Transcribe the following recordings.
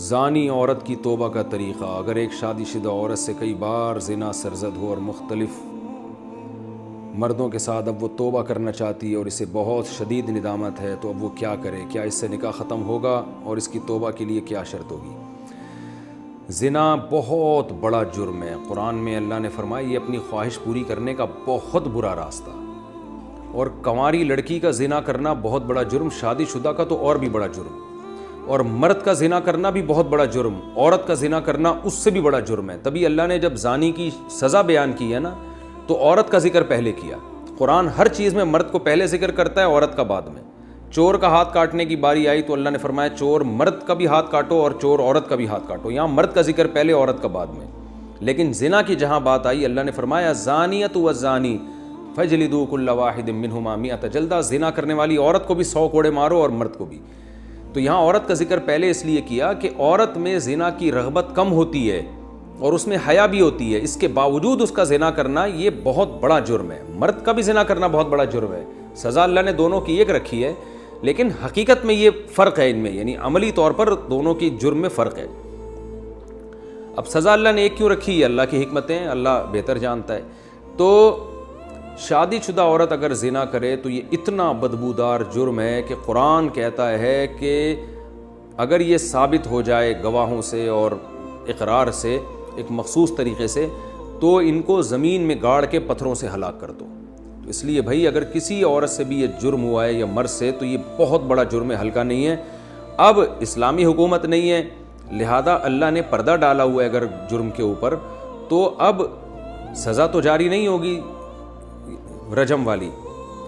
زانی عورت کی توبہ کا طریقہ۔ اگر ایک شادی شدہ عورت سے کئی بار زنا سرزد ہو اور مختلف مردوں کے ساتھ اب وہ توبہ کرنا چاہتی ہے اور اسے بہت شدید ندامت ہے، تو اب وہ کیا کرے؟ کیا اس سے نکاح ختم ہوگا اور اس کی توبہ کے لیے کیا شرط ہوگی؟ زنا بہت بڑا جرم ہے۔ قرآن میں اللہ نے فرمایا یہ اپنی خواہش پوری کرنے کا بہت برا راستہ، اور کنواری لڑکی کا زنا کرنا بہت بڑا جرم، شادی شدہ کا تو اور بھی بڑا جرم، اور مرد کا زنا کرنا بھی بہت بڑا جرم، عورت کا زنا کرنا اس سے بھی بڑا جرم ہے۔ تبھی اللہ نے جب زانی کی سزا بیان کی ہے نا، تو عورت کا ذکر پہلے کیا۔ قرآن ہر چیز میں مرد کو پہلے ذکر کرتا ہے، عورت کا بعد میں۔ چور کا ہاتھ کاٹنے کی باری آئی تو اللہ نے فرمایا چور مرد کا بھی ہاتھ کاٹو اور چور عورت کا بھی ہاتھ کاٹو۔ یہاں مرد کا ذکر پہلے، عورت کا بعد میں۔ لیکن زنا کی جہاں بات آئی، اللہ نے فرمایا زانیۃ والزانی فجلدوا کل واحد منہما مئۃ جلدہ، زنا کرنے والی عورت کو بھی 100 کوڑے مارو اور مرد کو بھی۔ تو یہاں عورت کا ذکر پہلے اس لیے کیا کہ عورت میں زنا کی رغبت کم ہوتی ہے اور اس میں حیا بھی ہوتی ہے، اس کے باوجود اس کا زنا کرنا یہ بہت بڑا جرم ہے۔ مرد کا بھی زنا کرنا بہت بڑا جرم ہے، سزا اللہ نے دونوں کی ایک رکھی ہے، لیکن حقیقت میں یہ فرق ہے ان میں، یعنی عملی طور پر دونوں کی جرم میں فرق ہے۔ اب سزا اللہ نے ایک کیوں رکھی ہے؟ اللہ کی حکمتیں اللہ بہتر جانتا ہے۔ تو شادی شدہ عورت اگر زنا کرے تو یہ اتنا بدبودار جرم ہے کہ قرآن کہتا ہے کہ اگر یہ ثابت ہو جائے گواہوں سے اور اقرار سے ایک مخصوص طریقے سے، تو ان کو زمین میں گاڑ کے پتھروں سے ہلاک کر دو۔ تو اس لیے بھائی اگر کسی عورت سے بھی یہ جرم ہوا ہے یا مرد سے، تو یہ بہت بڑا جرم ہے، ہلکا نہیں ہے۔ اب اسلامی حکومت نہیں ہے، لہذا اللہ نے پردہ ڈالا ہوا ہے اگر جرم کے اوپر، تو اب سزا تو جاری نہیں ہوگی رجم والی،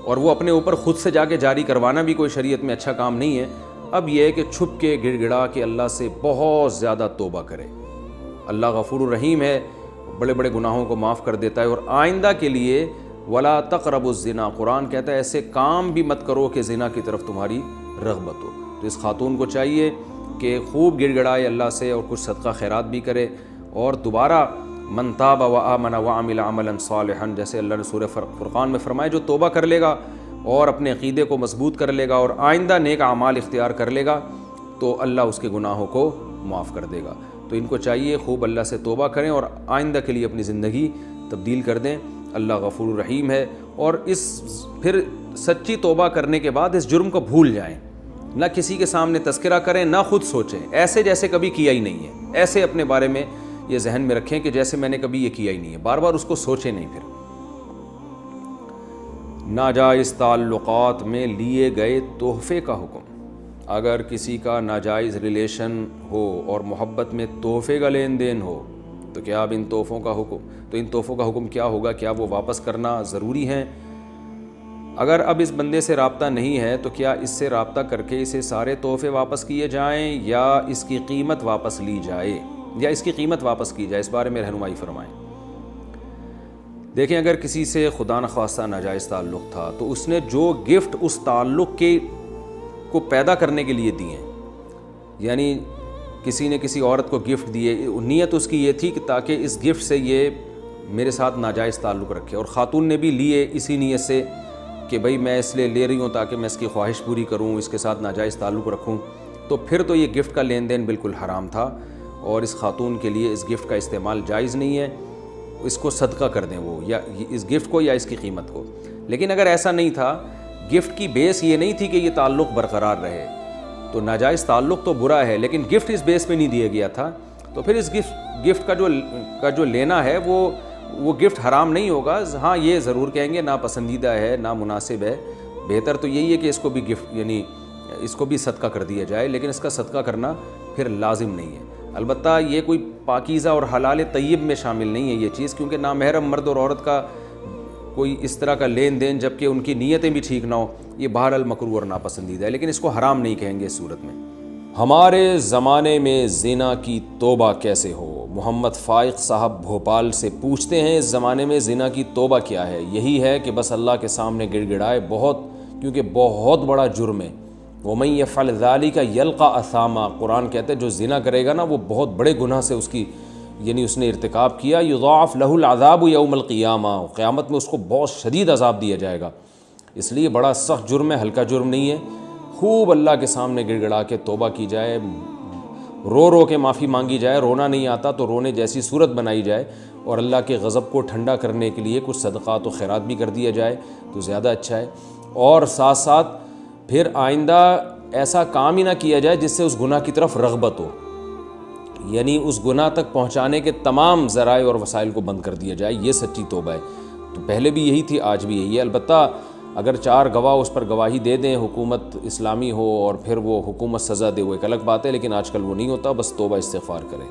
اور وہ اپنے اوپر خود سے جا کے جاری کروانا بھی کوئی شریعت میں اچھا کام نہیں ہے۔ اب یہ ہے کہ چھپ کے گڑ گڑا کے اللہ سے بہت زیادہ توبہ کرے۔ اللہ غفور الرحیم ہے، بڑے بڑے گناہوں کو معاف کر دیتا ہے، اور آئندہ کے لیے ولا تقربوا الزنا، قرآن کہتا ہے ایسے کام بھی مت کرو کہ زنا کی طرف تمہاری رغبت ہو۔ تو اس خاتون کو چاہیے کہ خوب گڑ گڑائے اللہ سے اور کچھ صدقہ خیرات بھی کرے، اور دوبارہ من تاب وآمن وعمل عملا صالحا، جیسے اللہ نے سورہ فرقان میں فرمایا جو توبہ کر لے گا اور اپنے عقیدے کو مضبوط کر لے گا اور آئندہ نیک اعمال اختیار کر لے گا، تو اللہ اس کے گناہوں کو معاف کر دے گا۔ تو ان کو چاہیے خوب اللہ سے توبہ کریں اور آئندہ کے لیے اپنی زندگی تبدیل کر دیں۔ اللہ غفور الرحیم ہے، اور پھر سچی توبہ کرنے کے بعد اس جرم کو بھول جائیں، نہ کسی کے سامنے تذکرہ کریں، نہ خود سوچیں ایسے جیسے کبھی کیا ہی نہیں ہے، ایسے اپنے بارے میں یہ ذہن میں رکھیں کہ جیسے میں نے کبھی یہ کیا ہی نہیں ہے، بار بار اس کو سوچیں نہیں۔ پھر ناجائز تعلقات میں لیے گئے تحفے کا حکم۔ اگر کسی کا ناجائز ریلیشن ہو اور محبت میں تحفے کا لین دین ہو، تو کیا اب ان تحفوں کا حکم کیا ہوگا؟ کیا وہ واپس کرنا ضروری ہیں؟ اگر اب اس بندے سے رابطہ نہیں ہے تو کیا اس سے رابطہ کر کے اسے سارے تحفے واپس کیے جائیں یا اس کی قیمت واپس لی جائے، یا اس کی قیمت واپس کی جائے؟ اس بارے میں رہنمائی فرمائیں۔ دیکھیں اگر کسی سے خدا نخواستہ ناجائز تعلق تھا تو اس نے جو گفٹ اس تعلق کو پیدا کرنے کے لیے دیے، یعنی کسی نے کسی عورت کو گفٹ دیے، نیت اس کی یہ تھی کہ تاکہ اس گفٹ سے یہ میرے ساتھ ناجائز تعلق رکھے، اور خاتون نے بھی لیے اسی نیت سے کہ بھئی میں اس لیے لے رہی ہوں تاکہ میں اس کی خواہش پوری کروں، اس کے ساتھ ناجائز تعلق رکھوں، تو پھر تو یہ گفٹ کا لین دین بالکل حرام تھا، اور اس خاتون کے لیے اس گفٹ کا استعمال جائز نہیں ہے۔ اس کو صدقہ کر دیں وہ، یا اس گفٹ کو یا اس کی قیمت کو۔ لیکن اگر ایسا نہیں تھا، گفٹ کی بیس یہ نہیں تھی کہ یہ تعلق برقرار رہے، تو ناجائز تعلق تو برا ہے، لیکن گفٹ اس بیس پہ نہیں دیا گیا تھا، تو پھر اس گفٹ کا جو لینا ہے وہ گفٹ حرام نہیں ہوگا۔ ہاں یہ ضرور کہیں گے ناپسندیدہ ہے، نامناسب ہے، بہتر تو یہی ہے کہ اس کو بھی گفٹ یعنی اس کو بھی صدقہ کر دیا جائے، لیکن اس کا صدقہ کرنا پھر لازم نہیں ہے۔ البتہ یہ کوئی پاکیزہ اور حلال طیب میں شامل نہیں ہے یہ چیز، کیونکہ نامحرم مرد اور عورت کا کوئی اس طرح کا لین دین جبکہ ان کی نیتیں بھی ٹھیک نہ ہو، یہ بہرحال مکروہ اور ناپسندیدہ ہے، لیکن اس کو حرام نہیں کہیں گے اس صورت میں۔ ہمارے زمانے میں زنا کی توبہ کیسے ہو؟ محمد فائق صاحب بھوپال سے پوچھتے ہیں اس زمانے میں زنا کی توبہ کیا ہے؟ یہی ہے کہ بس اللہ کے سامنے گڑ گڑائے، کیونکہ بہت بڑا جرم ہے۔ وَمَن يَفْعَلْ ذَلِكَ يَلْقَ أَثَامًا، قرآن کہتا ہے جو زنا کرے گا نا وہ بہت بڑے گناہ سے اس نے ارتکاب کیا۔ يُضَاعَفْ لَهُ الْعَذَابُ يَوْمَ الْقِيَامَةِ، قیامت میں اس کو بہت شدید عذاب دیا جائے گا، اس لیے بڑا سخت جرم ہے، ہلکا جرم نہیں ہے۔ خوب اللہ کے سامنے گڑ گڑا کے توبہ کی جائے، رو رو کے معافی مانگی جائے، رونا نہیں آتا تو رونے جیسی صورت بنائی جائے، اور اللہ کے غضب کو ٹھنڈا کرنے کے لیے کچھ صدقات و خیرات بھی کر دیا جائے تو زیادہ اچھا ہے۔ اور ساتھ ساتھ پھر آئندہ ایسا کام ہی نہ کیا جائے جس سے اس گناہ کی طرف رغبت ہو، یعنی اس گناہ تک پہنچانے کے تمام ذرائع اور وسائل کو بند کر دیا جائے، یہ سچی توبہ ہے۔ تو پہلے بھی یہی تھی، آج بھی یہی ہے۔ البتہ اگر 4 گواہ اس پر گواہی دے دیں، حکومت اسلامی ہو اور پھر وہ حکومت سزا دے، وہ ایک الگ بات ہے، لیکن آج کل وہ نہیں ہوتا، بس توبہ استغفار کریں۔